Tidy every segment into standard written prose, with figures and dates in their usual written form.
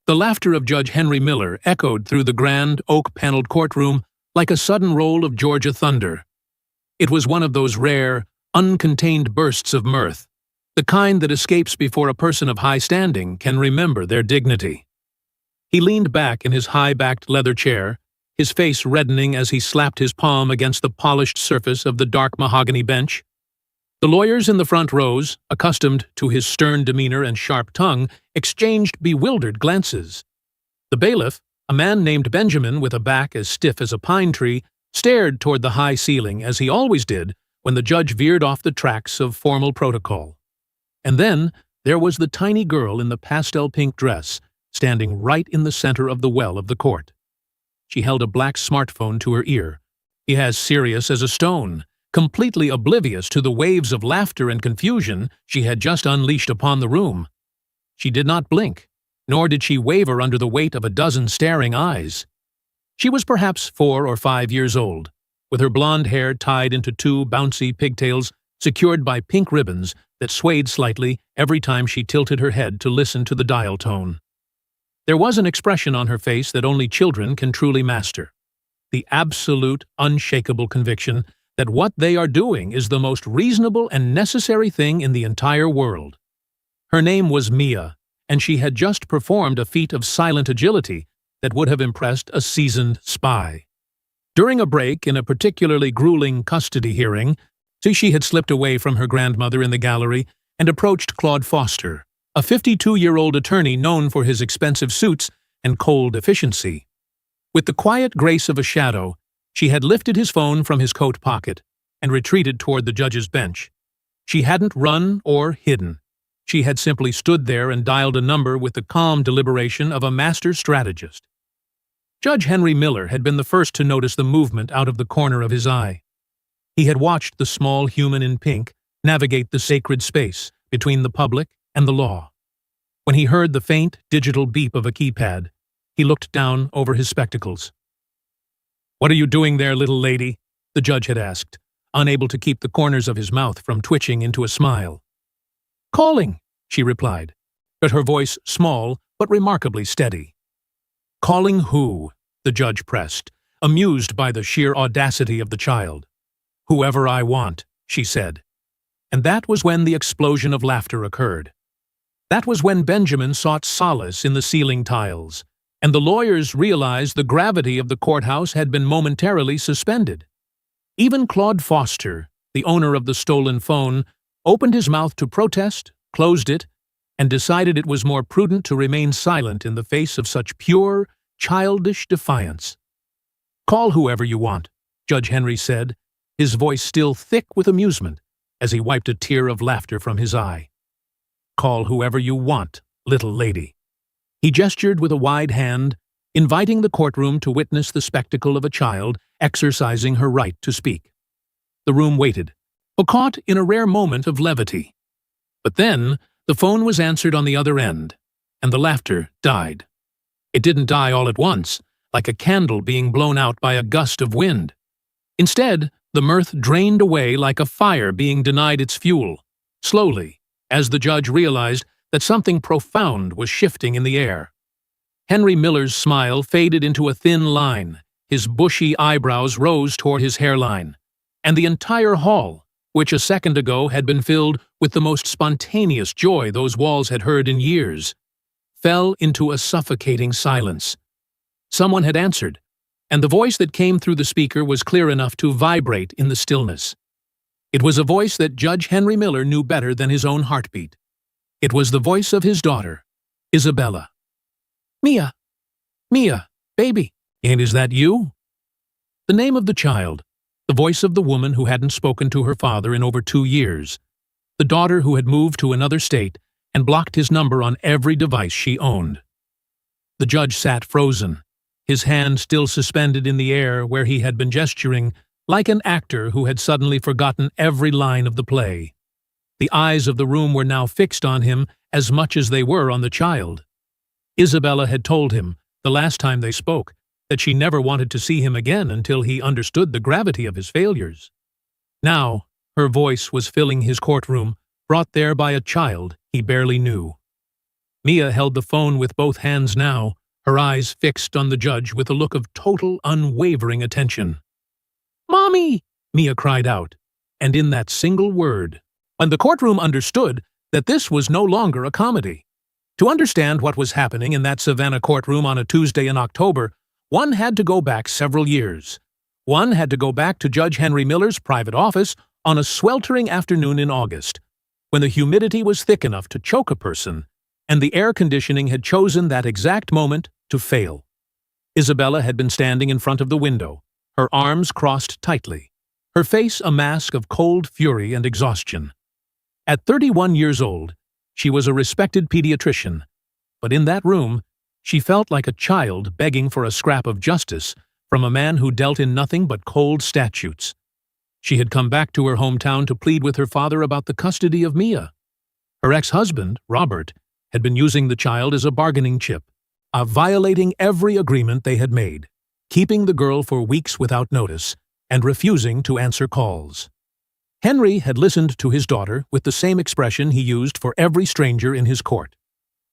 The laughter of Judge Henry Miller echoed through the grand, oak-paneled courtroom like a sudden roll of Georgia thunder. It was one of those rare, uncontained bursts of mirth, the kind that escapes before a person of high standing can remember their dignity. He leaned back in his high-backed leather chair, his face reddening as he slapped his palm against the polished surface of the dark mahogany bench. The lawyers in the front rows, accustomed to his stern demeanor and sharp tongue, exchanged bewildered glances. The bailiff, a man named Benjamin with a back as stiff as a pine tree, stared toward the high ceiling as he always did when the judge veered off the tracks of formal protocol. And then there was the tiny girl in the pastel-pink dress, standing right in the center of the well of the court. She held a black smartphone to her ear, as serious as a stone, completely oblivious to the waves of laughter and confusion she had just unleashed upon the room. She did not blink, nor did she waver under the weight of a dozen staring eyes. She was perhaps 4 or 5 years old, with her blonde hair tied into 2 bouncy pigtails secured by pink ribbons that swayed slightly every time she tilted her head to listen to the dial tone. There was an expression on her face that only children can truly master, the absolute, unshakable conviction that what they are doing is the most reasonable and necessary thing in the entire world. Her name was Mia, and she had just performed a feat of silent agility that would have impressed a seasoned spy. During a break in a particularly grueling custody hearing, she had slipped away from her grandmother in the gallery and approached Claude Foster, a 52-year-old attorney known for his expensive suits and cold efficiency. With the quiet grace of a shadow, she had lifted his phone from his coat pocket and retreated toward the judge's bench. She hadn't run or hidden. She had simply stood there and dialed a number with the calm deliberation of a master strategist. Judge Henry Miller had been the first to notice the movement out of the corner of his eye. He had watched the small human in pink navigate the sacred space between the public and the law. When he heard the faint, digital beep of a keypad, he looked down over his spectacles. "What are you doing there, little lady?" the judge had asked, unable to keep the corners of his mouth from twitching into a smile. "Calling," she replied, but her voice small but remarkably steady. "Calling who?" the judge pressed, amused by the sheer audacity of the child. "Whoever I want," she said. And that was when the explosion of laughter occurred. That was when Benjamin sought solace in the ceiling tiles, and the lawyers realized the gravity of the courthouse had been momentarily suspended. Even Claude Foster, the owner of the stolen phone, opened his mouth to protest, closed it, and decided it was more prudent to remain silent in the face of such pure, childish defiance. "Call whoever you want," Judge Henry said, his voice still thick with amusement, as he wiped a tear of laughter from his eye. "Call whoever you want, little lady." He gestured with a wide hand, inviting the courtroom to witness the spectacle of a child exercising her right to speak. The room waited, caught in a rare moment of levity. But then, the phone was answered on the other end, and the laughter died. It didn't die all at once, like a candle being blown out by a gust of wind. Instead, the mirth drained away like a fire being denied its fuel, slowly, as the judge realized that something profound was shifting in the air. Henry Miller's smile faded into a thin line, his bushy eyebrows rose toward his hairline, and the entire hall, which a second ago had been filled with the most spontaneous joy those walls had heard in years, fell into a suffocating silence. Someone had answered, and the voice that came through the speaker was clear enough to vibrate in the stillness. It was a voice that Judge Henry Miller knew better than his own heartbeat. It was the voice of his daughter, Isabella. "Mia! Mia, baby, and is that you?" The name of the child, the voice of the woman who hadn't spoken to her father in over 2 years, the daughter who had moved to another state and blocked his number on every device she owned. The judge sat frozen, his hand still suspended in the air where he had been gesturing, like an actor who had suddenly forgotten every line of the play. The eyes of the room were now fixed on him as much as they were on the child. Isabella had told him, the last time they spoke, that she never wanted to see him again until he understood the gravity of his failures. Now, her voice was filling his courtroom, brought there by a child he barely knew. Mia held the phone with both hands now, her eyes fixed on the judge with a look of total, unwavering attention. "Mommy!" Mia cried out, and in that single word. And the courtroom understood that this was no longer a comedy. To understand what was happening in that Savannah courtroom on a Tuesday in October, one had to go back several years. One had to go back to Judge Henry Miller's private office on a sweltering afternoon in August, when the humidity was thick enough to choke a person, and the air conditioning had chosen that exact moment to fail. Isabella had been standing in front of the window, her arms crossed tightly, her face a mask of cold fury and exhaustion. At 31 years old, she was a respected pediatrician, but in that room, she felt like a child begging for a scrap of justice from a man who dealt in nothing but cold statutes. She had come back to her hometown to plead with her father about the custody of Mia. Her ex-husband, Robert, had been using the child as a bargaining chip, violating every agreement they had made, keeping the girl for weeks without notice, and refusing to answer calls. Henry had listened to his daughter with the same expression he used for every stranger in his court: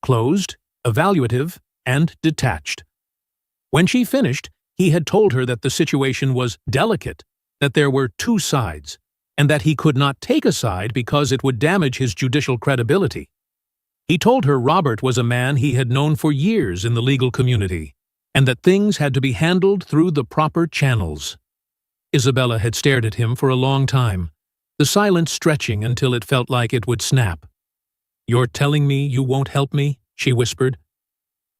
closed, evaluative, and detached. When she finished, he had told her that the situation was delicate, that there were two sides, and that he could not take a side because it would damage his judicial credibility. He told her Robert was a man he had known for years in the legal community, and that things had to be handled through the proper channels. Isabella had stared at him for a long time, the silence stretching until it felt like it would snap. "You're telling me you won't help me?" she whispered.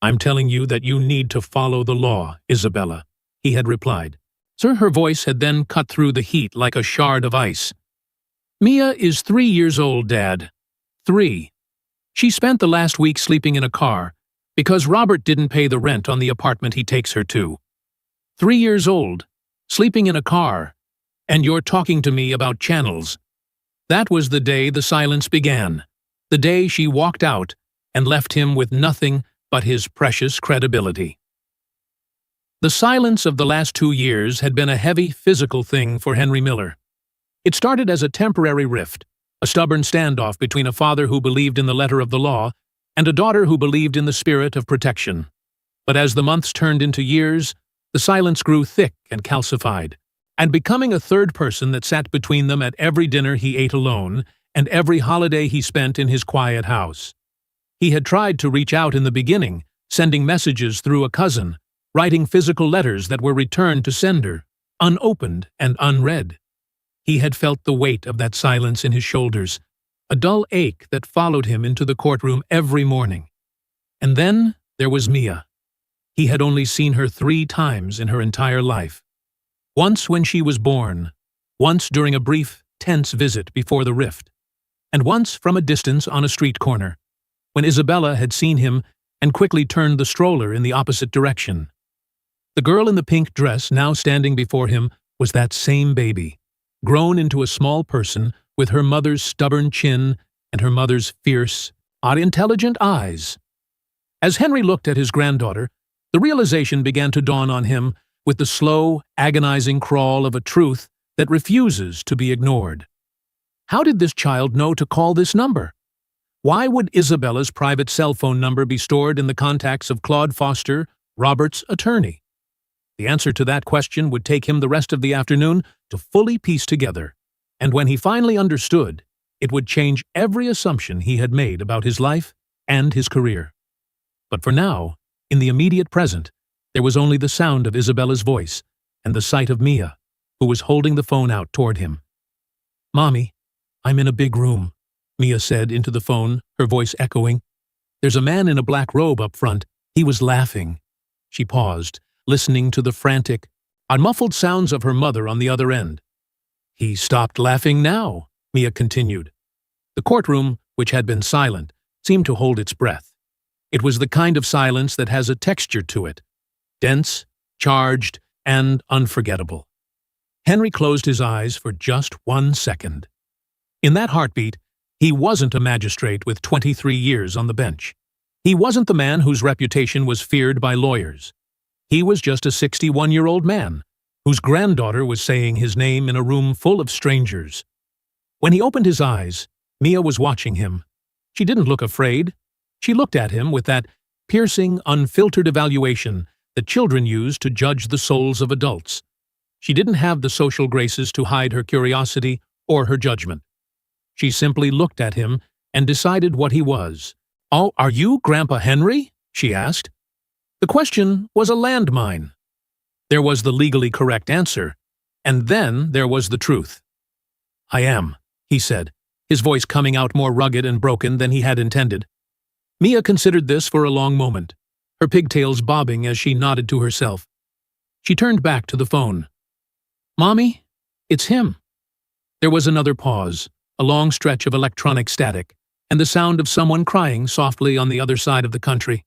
"I'm telling you that you need to follow the law, Isabella," he had replied. Sir, her voice had then cut through the heat like a shard of ice. "Mia is 3 years old, Dad. 3. She spent the last week sleeping in a car because Robert didn't pay the rent on the apartment he takes her to. 3 years old, sleeping in a car, and you're talking to me about channels." That was the day the silence began, the day she walked out and left him with nothing but his precious credibility. The silence of the last 2 years had been a heavy physical thing for Henry Miller. It started as a temporary rift, a stubborn standoff between a father who believed in the letter of the law and a daughter who believed in the spirit of protection. But as the months turned into years, the silence grew thick and calcified, and becoming a third person that sat between them at every dinner he ate alone and every holiday he spent in his quiet house. He had tried to reach out in the beginning, sending messages through a cousin, writing physical letters that were returned to sender, unopened and unread. He had felt the weight of that silence in his shoulders, a dull ache that followed him into the courtroom every morning. And then there was Mia. He had only seen her 3 times in her entire life. Once when she was born, once during a brief, tense visit before the rift, and once from a distance on a street corner, when Isabella had seen him and quickly turned the stroller in the opposite direction. The girl in the pink dress now standing before him was that same baby, grown into a small person with her mother's stubborn chin and her mother's fierce, intelligent eyes. As Henry looked at his granddaughter, the realization began to dawn on him with the slow, agonizing crawl of a truth that refuses to be ignored. How did this child know to call this number? Why would Isabella's private cell phone number be stored in the contacts of Claude Foster, Robert's attorney? The answer to that question would take him the rest of the afternoon to fully piece together, and when he finally understood, it would change every assumption he had made about his life and his career. But for now, in the immediate present, there was only the sound of Isabella's voice and the sight of Mia, who was holding the phone out toward him. "Mommy, I'm in a big room," Mia said into the phone, her voice echoing. "There's a man in a black robe up front. He was laughing." She paused, listening to the frantic, unmuffled sounds of her mother on the other end. "He stopped laughing now," Mia continued. The courtroom, which had been silent, seemed to hold its breath. It was the kind of silence that has a texture to it, dense, charged, and unforgettable. Henry closed his eyes for just 1 second. In that heartbeat, he wasn't a magistrate with 23 years on the bench. He wasn't the man whose reputation was feared by lawyers. He was just a 61-year-old man, whose granddaughter was saying his name in a room full of strangers. When he opened his eyes, Mia was watching him. She didn't look afraid. She looked at him with that piercing, unfiltered evaluation that children use to judge the souls of adults. She didn't have the social graces to hide her curiosity or her judgment. She simply looked at him and decided what he was. "Oh, are you Grandpa Henry?" she asked. The question was a landmine. There was the legally correct answer, and then there was the truth. "I am," he said, his voice coming out more rugged and broken than he had intended. Mia considered this for a long moment, her pigtails bobbing as she nodded to herself. She turned back to the phone. "Mommy, it's him." There was another pause, a long stretch of electronic static, and the sound of someone crying softly on the other side of the country.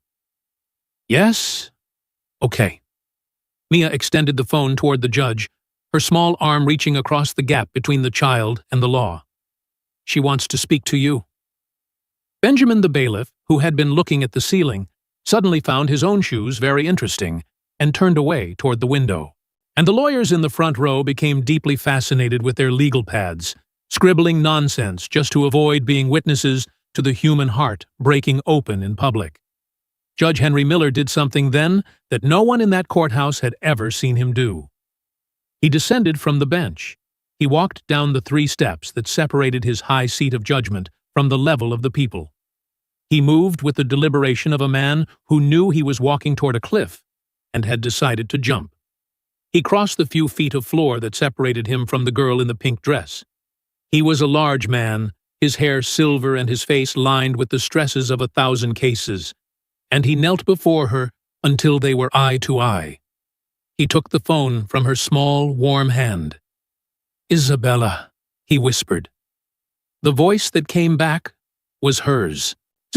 "Yes? Okay." Mia extended the phone toward the judge, her small arm reaching across the gap between the child and the law. "She wants to speak to you." Benjamin the bailiff, who had been looking at the ceiling, suddenly found his own shoes very interesting and turned away toward the window. And the lawyers in the front row became deeply fascinated with their legal pads, scribbling nonsense just to avoid being witnesses to the human heart breaking open in public. Judge Henry Miller did something then that no one in that courthouse had ever seen him do. He descended from the bench. He walked down the 3 steps that separated his high seat of judgment from the level of the people. He moved with the deliberation of a man who knew he was walking toward a cliff and had decided to jump. He crossed the few feet of floor that separated him from the girl in the pink dress. He was a large man, his hair silver and his face lined with the stresses of 1,000 cases, and he knelt before her until they were eye to eye. He took the phone from her small, warm hand. "Isabella," he whispered. The voice that came back was hers,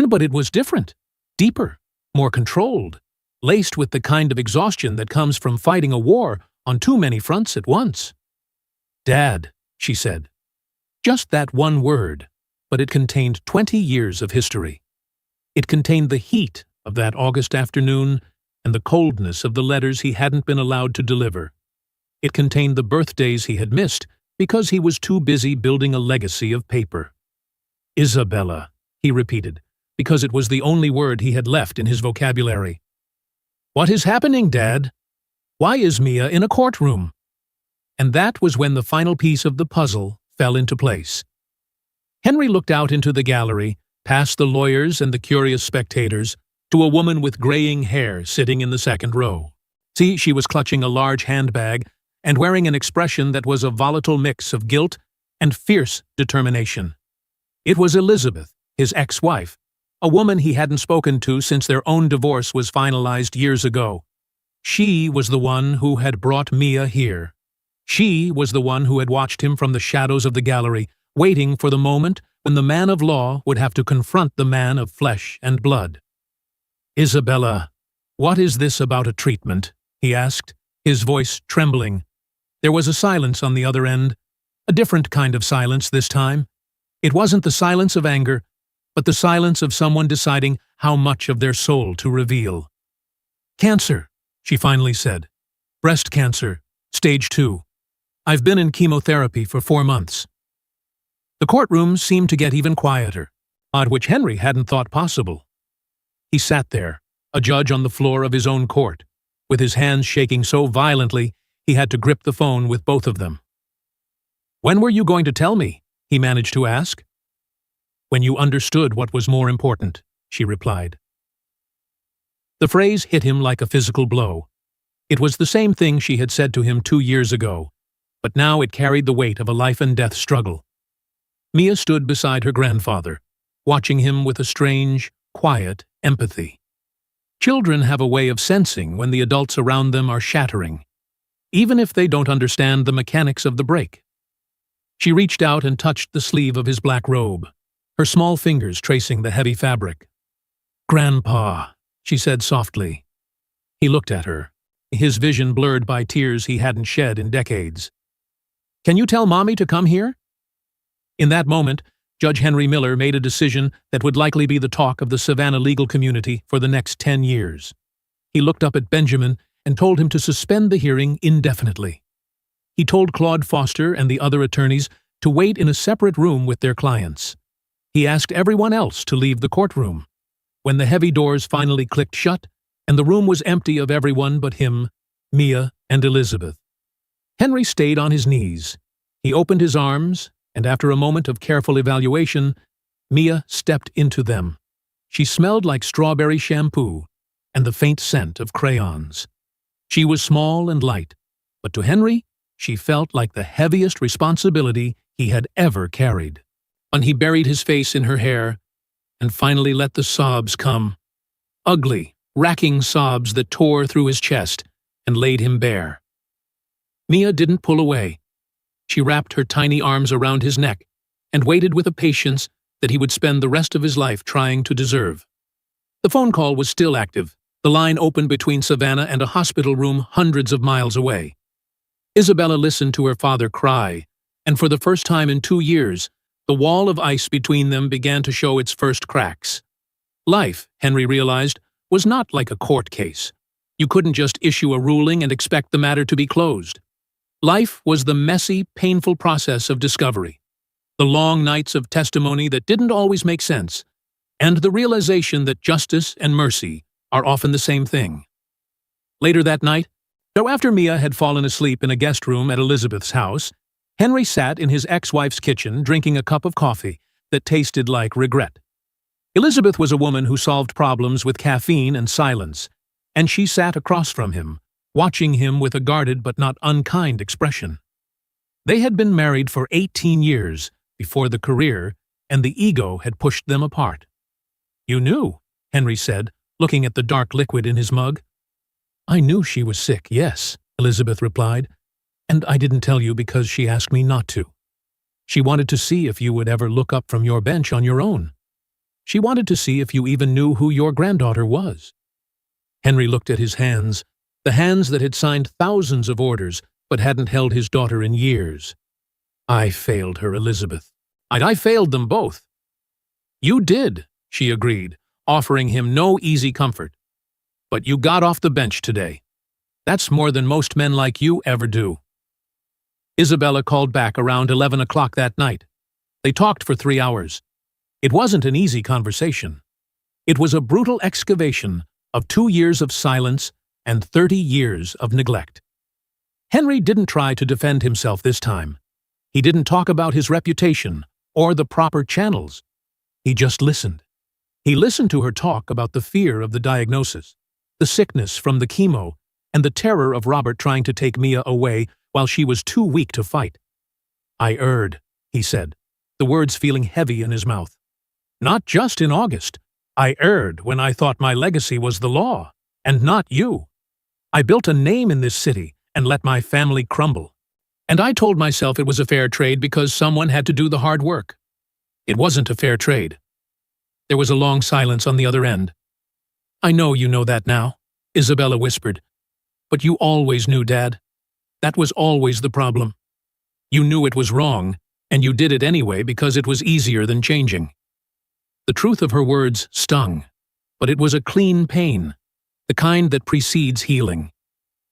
but it was different, deeper, more controlled, laced with the kind of exhaustion that comes from fighting a war on too many fronts at once. "Dad," she said. Just that one word, but it contained 20 years of history. It contained the heat of that August afternoon and the coldness of the letters he hadn't been allowed to deliver. It contained the birthdays he had missed because he was too busy building a legacy of paper. "Isabella," he repeated, because it was the only word he had left in his vocabulary. "What is happening, Dad? Why is Mia in a courtroom?" And that was when the final piece of the puzzle fell into place. Henry looked out into the gallery, past the lawyers and the curious spectators, to a woman with graying hair sitting in the second row. She was clutching a large handbag and wearing an expression that was a volatile mix of guilt and fierce determination. It was Elizabeth, his ex-wife, a woman he hadn't spoken to since their own divorce was finalized years ago. She was the one who had brought Mia here. She was the one who had watched him from the shadows of the gallery, waiting for the moment when the man of law would have to confront the man of flesh and blood. "Isabella, what is this about a treatment?" he asked, his voice trembling. There was a silence on the other end, a different kind of silence this time. It wasn't the silence of anger, but the silence of someone deciding how much of their soul to reveal. "Cancer," she finally said. "Breast cancer, stage 2. I've been in chemotherapy for 4 months." The courtroom seemed to get even quieter, which Henry hadn't thought possible. He sat there, a judge on the floor of his own court, with his hands shaking so violently he had to grip the phone with both of them. "When were you going to tell me?" he managed to ask. "When you understood what was more important," she replied. The phrase hit him like a physical blow. It was the same thing she had said to him 2 years ago, but now it carried the weight of a life-and-death struggle. Mia stood beside her grandfather, watching him with a strange, quiet empathy. Children have a way of sensing when the adults around them are shattering, even if they don't understand the mechanics of the break. She reached out and touched the sleeve of his black robe, her small fingers tracing the heavy fabric. "Grandpa," she said softly. He looked at her, his vision blurred by tears he hadn't shed in decades. "Can you tell Mommy to come here?" In that moment, Judge Henry Miller made a decision that would likely be the talk of the Savannah legal community for the next 10 years. He looked up at Benjamin and told him to suspend the hearing indefinitely. He told Claude Foster and the other attorneys to wait in a separate room with their clients. He asked everyone else to leave the courtroom. when the heavy doors finally clicked shut and the room was empty of everyone but him, Mia, and Elizabeth. Henry stayed on his knees. He opened his arms, and after a moment of careful evaluation, Mia stepped into them. She smelled like strawberry shampoo and the faint scent of crayons. She was small and light, but to Henry, she felt like the heaviest responsibility he had ever carried. And he buried his face in her hair and finally let the sobs come. Ugly, racking sobs that tore through his chest and laid him bare. Mia didn't pull away. She wrapped her tiny arms around his neck and waited with a patience that he would spend the rest of his life trying to deserve. The phone call was still active, the line open between Savannah and a hospital room hundreds of miles away. Isabella listened to her father cry, and for the first time in 2 years, the wall of ice between them began to show its first cracks. Life, Henry realized, was not like a court case. You couldn't just issue a ruling and expect the matter to be closed. Life was the messy, painful process of discovery, the long nights of testimony that didn't always make sense, and the realization that justice and mercy are often the same thing. Later that night, though after Mia had fallen asleep in a guest room at Elizabeth's house, Henry sat in his ex-wife's kitchen drinking a cup of coffee that tasted like regret. Elizabeth was a woman who solved problems with caffeine and silence, and she sat across from him, watching him with a guarded but not unkind expression. They had been married for 18 years before the career and the ego had pushed them apart. "You knew," Henry said, looking at the dark liquid in his mug. "I knew she was sick, yes," Elizabeth replied, "and I didn't tell you because she asked me not to. She wanted to see if you would ever look up from your bench on your own. She wanted to see if you even knew who your granddaughter was." Henry looked at his hands, the hands that had signed thousands of orders but hadn't held his daughter in years. "I failed her, Elizabeth. I failed them both." "You did," she agreed, offering him no easy comfort. "But you got off the bench today. That's more than most men like you ever do." Isabella called back around 11 o'clock that night. They talked for 3 hours. It wasn't an easy conversation. It was a brutal excavation of 2 years of silence and 30 years of neglect. Henry didn't try to defend himself this time. He didn't talk about his reputation or the proper channels. He just listened. He listened to her talk about the fear of the diagnosis, the sickness from the chemo, and the terror of Robert trying to take Mia away while she was too weak to fight. "I erred," he said, the words feeling heavy in his mouth. "Not just in August. I erred when I thought my legacy was the law, and not you. I built a name in this city and let my family crumble. And I told myself it was a fair trade because someone had to do the hard work. It wasn't a fair trade." There was a long silence on the other end. "I know you know that now," Isabella whispered. "But you always knew, Dad. That was always the problem. You knew it was wrong, and you did it anyway because it was easier than changing." The truth of her words stung, but it was a clean pain, the kind that precedes healing.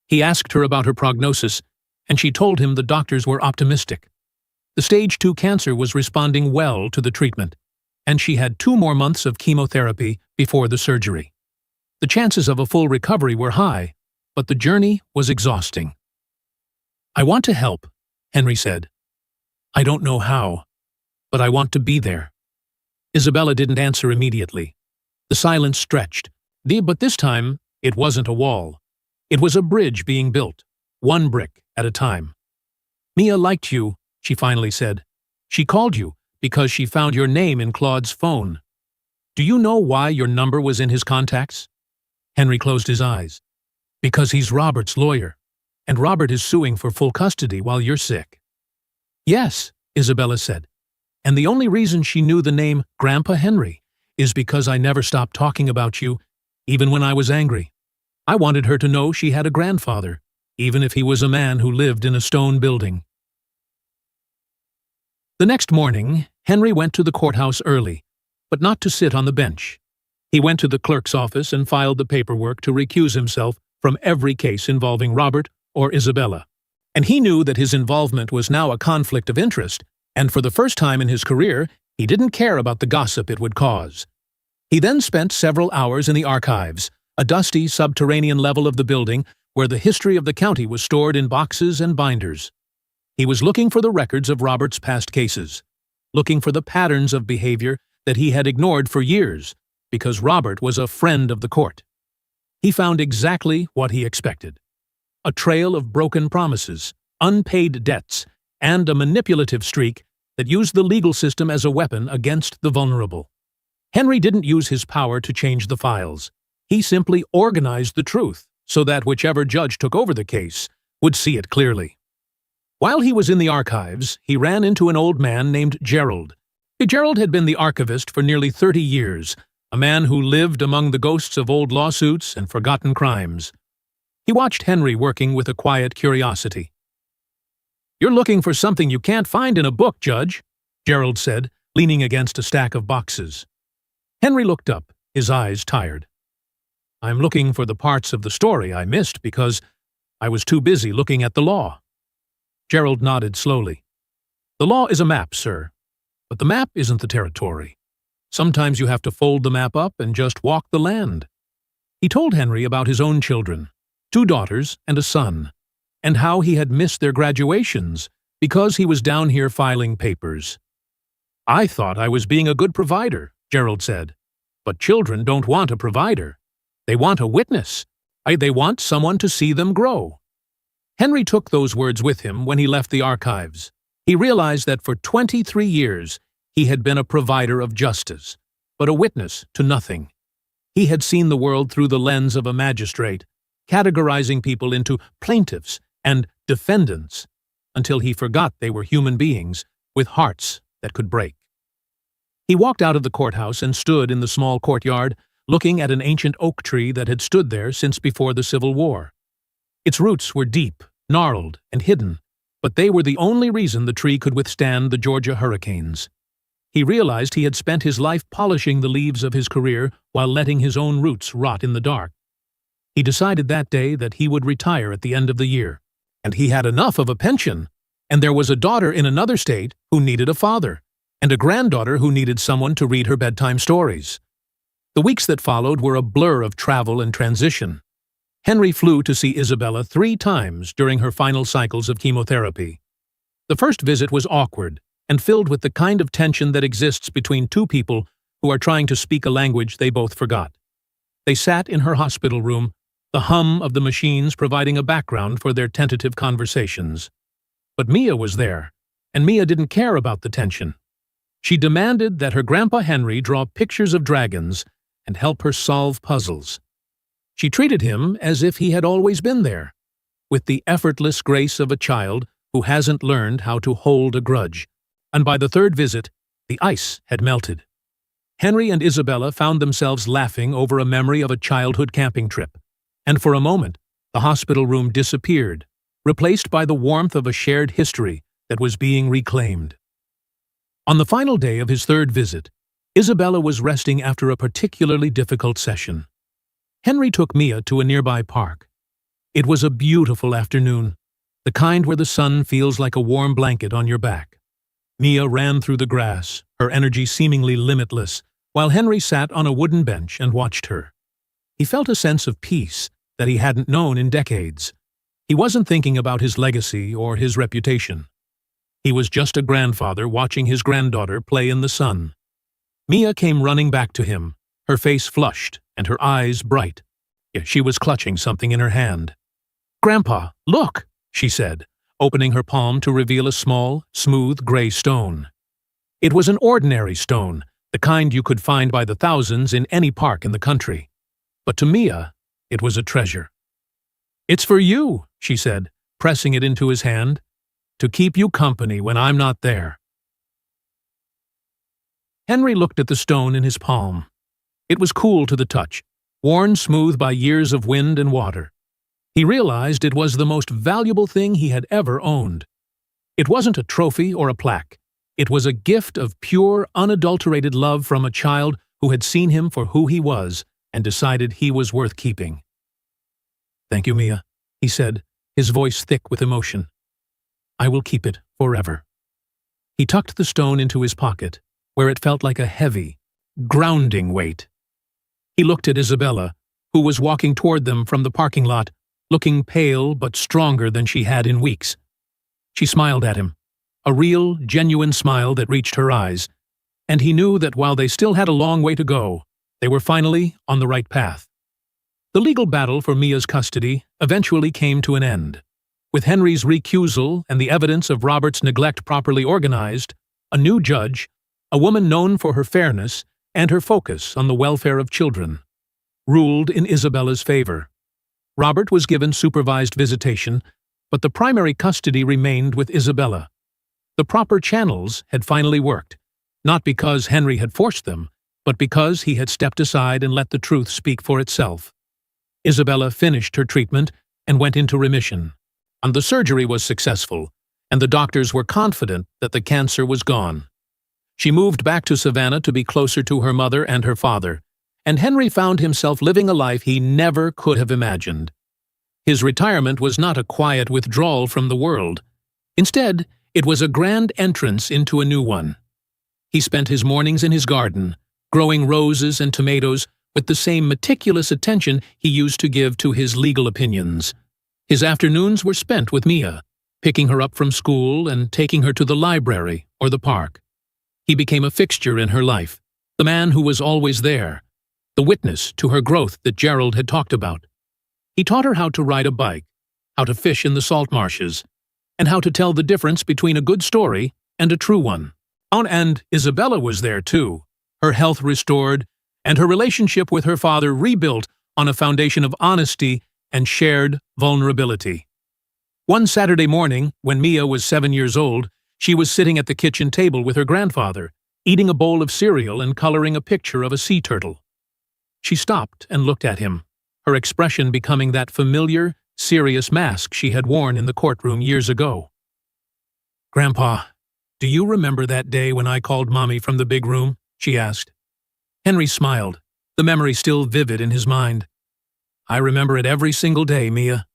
He asked her about her prognosis, and she told him the doctors were optimistic. The stage 2 cancer was responding well to the treatment, and she had 2 more months of chemotherapy before the surgery. The chances of a full recovery were high, but the journey was exhausting. "I want to help," Henry said. "I don't know how, but I want to be there." Isabella didn't answer immediately. The silence stretched, but this time it wasn't a wall. It was a bridge being built, 1 brick at a time. "Mia liked you," she finally said. "She called you because she found your name in Claude's phone. Do you know why your number was in his contacts?" Henry closed his eyes. "Because he's Robert's lawyer, and Robert is suing for full custody while you're sick." "Yes," Isabella said, "and the only reason she knew the name Grandpa Henry is because I never stopped talking about you, even when I was angry. I wanted her to know she had a grandfather, even if he was a man who lived in a stone building." The next morning, Henry went to the courthouse early, but not to sit on the bench. He went to the clerk's office and filed the paperwork to recuse himself from every case involving Robert or Isabella. And he knew that his involvement was now a conflict of interest, and for the first time in his career, he didn't care about the gossip it would cause. He then spent several hours in the archives, a dusty subterranean level of the building where the history of the county was stored in boxes and binders. He was looking for the records of Robert's past cases, looking for the patterns of behavior that he had ignored for years because Robert was a friend of the court. He found exactly what he expected: a trail of broken promises, unpaid debts, and a manipulative streak that used the legal system as a weapon against the vulnerable. Henry didn't use his power to change the files. He simply organized the truth so that whichever judge took over the case would see it clearly. While he was in the archives, he ran into an old man named Gerald. Gerald had been the archivist for nearly 30 years, a man who lived among the ghosts of old lawsuits and forgotten crimes. He watched Henry working with a quiet curiosity. "You're looking for something you can't find in a book, Judge," Gerald said, leaning against a stack of boxes. Henry looked up, his eyes tired. "I'm looking for the parts of the story I missed because I was too busy looking at the law." Gerald nodded slowly. "The law is a map, sir, but the map isn't the territory. Sometimes you have to fold the map up and just walk the land." He told Henry about his own children, 2 daughters and a son, and how he had missed their graduations because he was down here filing papers. "I thought I was being a good provider," Gerald said. "But children don't want a provider. They want a witness. They want someone to see them grow." Henry took those words with him when he left the archives. He realized that for 23 years he had been a provider of justice, but a witness to nothing. He had seen the world through the lens of a magistrate, categorizing people into plaintiffs and defendants, until he forgot they were human beings with hearts that could break. He walked out of the courthouse and stood in the small courtyard, looking at an ancient oak tree that had stood there since before the Civil War. Its roots were deep, gnarled, and hidden, but they were the only reason the tree could withstand the Georgia hurricanes. He realized he had spent his life polishing the leaves of his career while letting his own roots rot in the dark. He decided that day that he would retire at the end of the year, and he had enough of a pension, and there was a daughter in another state who needed a father, and a granddaughter who needed someone to read her bedtime stories. The weeks that followed were a blur of travel and transition. Henry flew to see Isabella 3 times during her final cycles of chemotherapy. The first visit was awkward and filled with the kind of tension that exists between 2 people who are trying to speak a language they both forgot. They sat in her hospital room, the hum of the machines providing a background for their tentative conversations. But Mia was there, and Mia didn't care about the tension. She demanded that her Grandpa Henry draw pictures of dragons and help her solve puzzles. She treated him as if he had always been there, with the effortless grace of a child who hasn't learned how to hold a grudge. And by the 3rd visit, the ice had melted. Henry and Isabella found themselves laughing over a memory of a childhood camping trip, and for a moment, the hospital room disappeared, replaced by the warmth of a shared history that was being reclaimed. On the final day of his 3rd visit, Isabella was resting after a particularly difficult session. Henry took Mia to a nearby park. It was a beautiful afternoon, the kind where the sun feels like a warm blanket on your back. Mia ran through the grass, her energy seemingly limitless, while Henry sat on a wooden bench and watched her. He felt a sense of peace that he hadn't known in decades. He wasn't thinking about his legacy or his reputation. He was just a grandfather watching his granddaughter play in the sun. Mia came running back to him, her face flushed and her eyes bright. She was clutching something in her hand. "Grandpa, look," she said, opening her palm to reveal a small, smooth gray stone. It was an ordinary stone, the kind you could find by the thousands in any park in the country. But to Mia, it was a treasure. "It's for you," she said, pressing it into his hand, "to keep you company when I'm not there." Henry looked at the stone in his palm. It was cool to the touch, worn smooth by years of wind and water. He realized it was the most valuable thing he had ever owned. It wasn't a trophy or a plaque. It was a gift of pure, unadulterated love from a child who had seen him for who he was and decided he was worth keeping. "Thank you, Mia," he said, his voice thick with emotion. "I will keep it forever." He tucked the stone into his pocket, where it felt like a heavy, grounding weight. He looked at Isabella, who was walking toward them from the parking lot, looking pale but stronger than she had in weeks. She smiled at him, a real, genuine smile that reached her eyes, and he knew that while they still had a long way to go, they were finally on the right path. The legal battle for Mia's custody eventually came to an end. With Henry's recusal and the evidence of Robert's neglect properly organized, a new judge, a woman known for her fairness and her focus on the welfare of children, ruled in Isabella's favor. Robert was given supervised visitation, but the primary custody remained with Isabella. The proper channels had finally worked, not because Henry had forced them, but because he had stepped aside and let the truth speak for itself. Isabella finished her treatment and went into remission. And the surgery was successful, and the doctors were confident that the cancer was gone. She moved back to Savannah to be closer to her mother and her father, and Henry found himself living a life he never could have imagined. His retirement was not a quiet withdrawal from the world. Instead, it was a grand entrance into a new one. He spent his mornings in his garden, growing roses and tomatoes with the same meticulous attention he used to give to his legal opinions. His afternoons were spent with Mia, picking her up from school and taking her to the library or the park. He became a fixture in her life, the man who was always there, the witness to her growth that Gerald had talked about. He taught her how to ride a bike, how to fish in the salt marshes, and how to tell the difference between a good story and a true one. And Isabella was there too, her health restored, and her relationship with her father rebuilt on a foundation of honesty and shared vulnerability. One Saturday morning, when Mia was 7 years old, she was sitting at the kitchen table with her grandfather, eating a bowl of cereal and coloring a picture of a sea turtle. She stopped and looked at him, her expression becoming that familiar, serious mask she had worn in the courtroom years ago. "Grandpa, do you remember that day when I called Mommy from the big room?" she asked. Henry smiled, the memory still vivid in his mind. "I remember it every single day, Mia."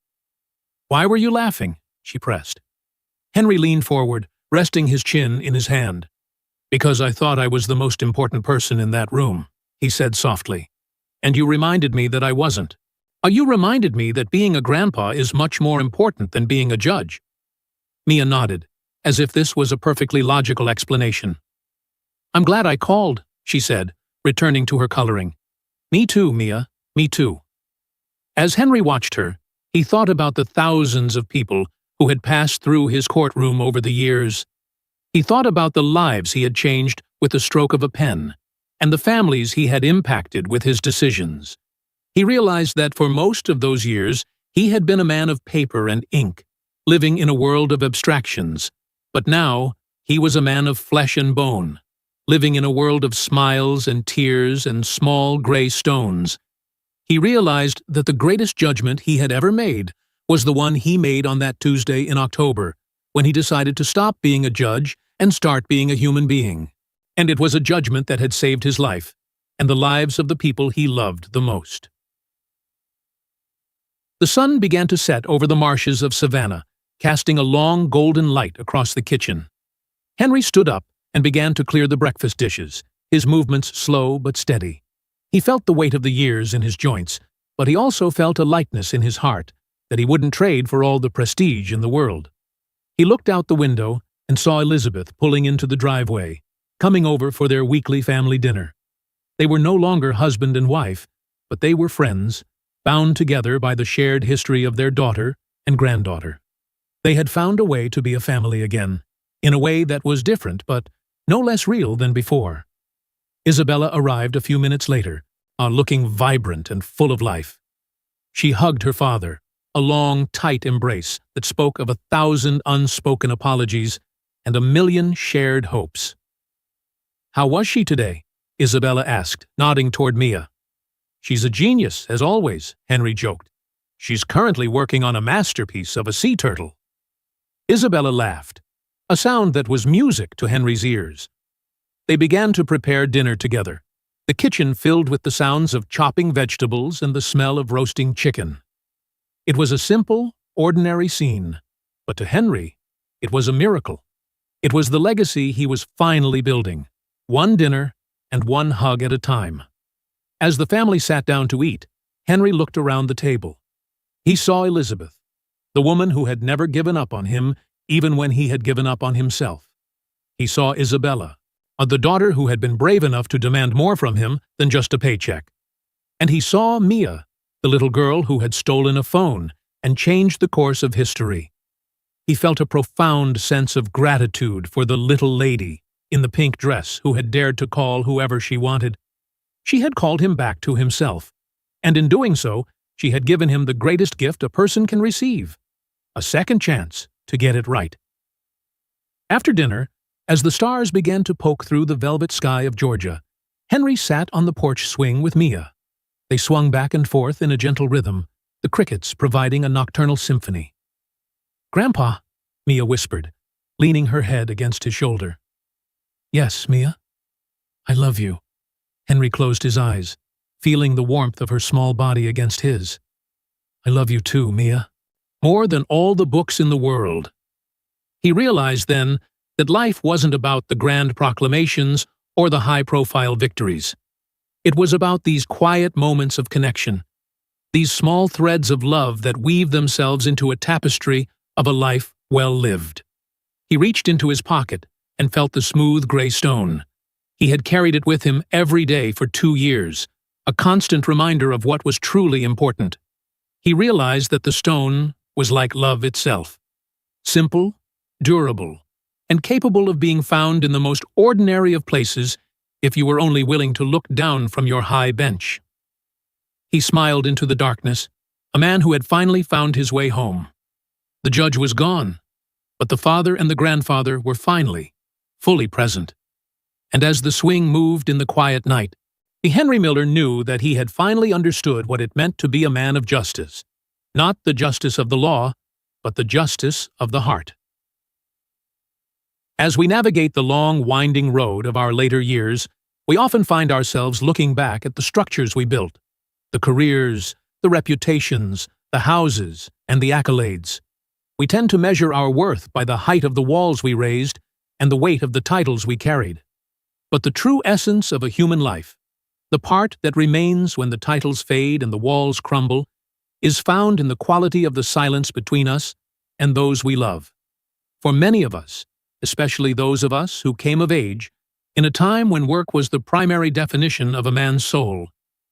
"Why were you laughing?" she pressed. Henry leaned forward, resting his chin in his hand. "Because I thought I was the most important person in that room," he said softly. "And you reminded me that I wasn't. You reminded me that being a grandpa is much more important than being a judge." Mia nodded, as if this was a perfectly logical explanation. "I'm glad I called," she said, returning to her coloring. "Me too, Mia, me too." As Henry watched her, he thought about the thousands of people who had passed through his courtroom over the years. He thought about the lives he had changed with the stroke of a pen, and the families he had impacted with his decisions. He realized that for most of those years, he had been a man of paper and ink, living in a world of abstractions. But now, he was a man of flesh and bone, living in a world of smiles and tears and small gray stones. He realized that the greatest judgment he had ever made was the one he made on that Tuesday in October, when he decided to stop being a judge and start being a human being. And it was a judgment that had saved his life, and the lives of the people he loved the most. The sun began to set over the marshes of Savannah, casting a long golden light across the kitchen. Henry stood up and began to clear the breakfast dishes, his movements slow but steady. He felt the weight of the years in his joints, but he also felt a lightness in his heart that he wouldn't trade for all the prestige in the world. He looked out the window and saw Elizabeth pulling into the driveway, coming over for their weekly family dinner. They were no longer husband and wife, but they were friends, bound together by the shared history of their daughter and granddaughter. They had found a way to be a family again, in a way that was different but no less real than before. Isabella arrived a few minutes later, looking vibrant and full of life. She hugged her father, a long, tight embrace that spoke of 1,000 unspoken apologies and 1,000,000 shared hopes. "How was she today?" Isabella asked, nodding toward Mia. "She's a genius, as always," Henry joked. "She's currently working on a masterpiece of a sea turtle." Isabella laughed, a sound that was music to Henry's ears. They began to prepare dinner together, the kitchen filled with the sounds of chopping vegetables and the smell of roasting chicken. It was a simple, ordinary scene, but to Henry, it was a miracle. It was the legacy he was finally building, one dinner and one hug at a time. As the family sat down to eat, Henry looked around the table. He saw Elizabeth, the woman who had never given up on him even when he had given up on himself. He saw Isabella, the daughter who had been brave enough to demand more from him than just a paycheck. And he saw Mia, the little girl who had stolen a phone and changed the course of history. He felt a profound sense of gratitude for the little lady in the pink dress who had dared to call whoever she wanted. She had called him back to himself, and in doing so, she had given him the greatest gift a person can receive, a second chance to get it right. After dinner, as the stars began to poke through the velvet sky of Georgia, Henry sat on the porch swing with Mia. They swung back and forth in a gentle rhythm, the crickets providing a nocturnal symphony. "Grandpa," Mia whispered, leaning her head against his shoulder. "Yes, Mia? I love you." Henry closed his eyes, feeling the warmth of her small body against his. "I love you too, Mia. More than all the books in the world." He realized then that life wasn't about the grand proclamations or the high-profile victories. It was about these quiet moments of connection, these small threads of love that weave themselves into a tapestry of a life well lived. He reached into his pocket and felt the smooth gray stone. He had carried it with him every day for 2 years, a constant reminder of what was truly important. He realized that the stone was like love itself, simple, durable, and capable of being found in the most ordinary of places if you were only willing to look down from your high bench. He smiled into the darkness, a man who had finally found his way home. The judge was gone, but the father and the grandfather were finally, fully present. And as the swing moved in the quiet night, the Henry Miller knew that he had finally understood what it meant to be a man of justice, not the justice of the law, but the justice of the heart. As we navigate the long, winding road of our later years, we often find ourselves looking back at the structures we built, the careers, the reputations, the houses, and the accolades. We tend to measure our worth by the height of the walls we raised and the weight of the titles we carried. But the true essence of a human life, the part that remains when the titles fade and the walls crumble, is found in the quality of the silence between us and those we love. For many of us, especially those of us who came of age, in a time when work was the primary definition of a man's soul,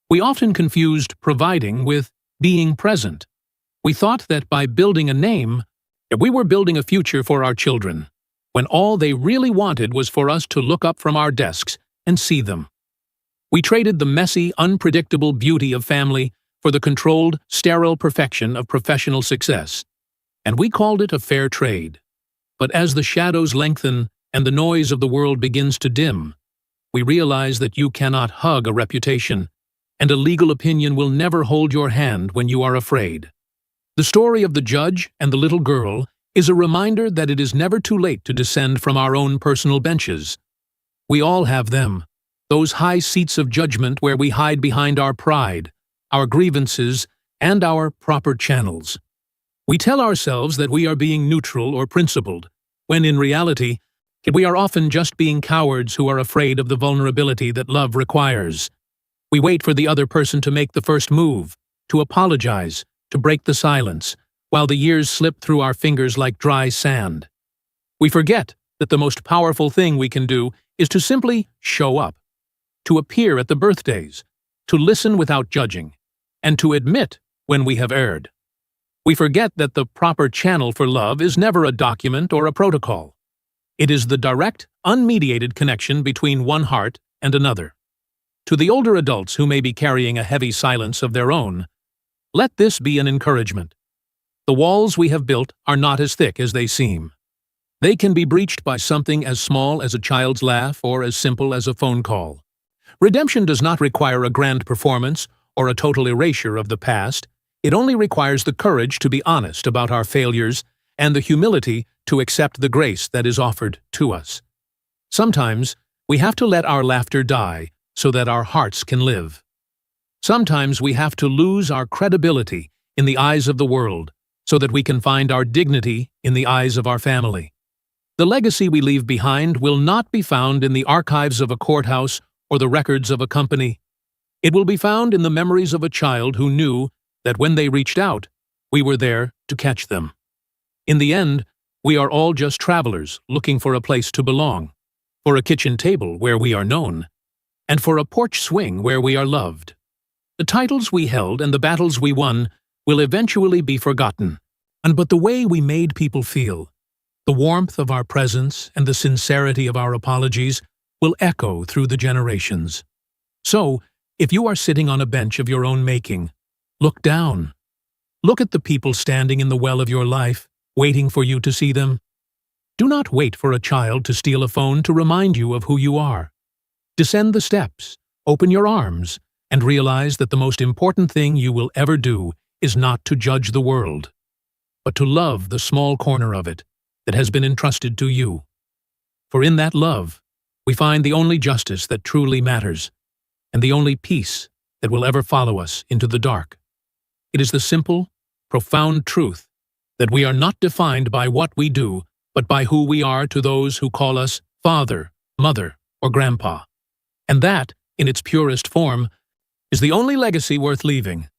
we often confused providing with being present. We thought that by building a name, we were building a future for our children, when all they really wanted was for us to look up from our desks and see them. We traded the messy, unpredictable beauty of family for the controlled, sterile perfection of professional success, and we called it a fair trade. But as the shadows lengthen and the noise of the world begins to dim, we realize that you cannot hug a reputation, and a legal opinion will never hold your hand when you are afraid. The story of the judge and the little girl is a reminder that it is never too late to descend from our own personal benches. We all have them, those high seats of judgment where we hide behind our pride, our grievances, and our proper channels. We tell ourselves that we are being neutral or principled, when in reality, we are often just being cowards who are afraid of the vulnerability that love requires. We wait for the other person to make the first move, to apologize, to break the silence, while the years slip through our fingers like dry sand. We forget that the most powerful thing we can do is to simply show up, to appear at the birthdays, to listen without judging, and to admit when we have erred. We forget that the proper channel for love is never a document or a protocol. It is the direct, unmediated connection between one heart and another. To the older adults who may be carrying a heavy silence of their own, let this be an encouragement. The walls we have built are not as thick as they seem. They can be breached by something as small as a child's laugh or as simple as a phone call. Redemption does not require a grand performance or a total erasure of the past. It only requires the courage to be honest about our failures and the humility to accept the grace that is offered to us. Sometimes we have to let our laughter die so that our hearts can live. Sometimes we have to lose our credibility in the eyes of the world so that we can find our dignity in the eyes of our family. The legacy we leave behind will not be found in the archives of a courthouse or the records of a company. It will be found in the memories of a child who knew that when they reached out, we were there to catch them. In the end, we are all just travelers looking for a place to belong, for a kitchen table where we are known, and for a porch swing where we are loved. The titles we held and the battles we won will eventually be forgotten, but the way we made people feel, the warmth of our presence and the sincerity of our apologies will echo through the generations. So, if you are sitting on a bench of your own making, look down. Look at the people standing in the well of your life, waiting for you to see them. Do not wait for a child to steal a phone to remind you of who you are. Descend the steps, open your arms, and realize that the most important thing you will ever do is not to judge the world, but to love the small corner of it that has been entrusted to you. For in that love, we find the only justice that truly matters, and the only peace that will ever follow us into the dark. It is the simple, profound truth that we are not defined by what we do, but by who we are to those who call us father, mother, or grandpa. And that, in its purest form, is the only legacy worth leaving.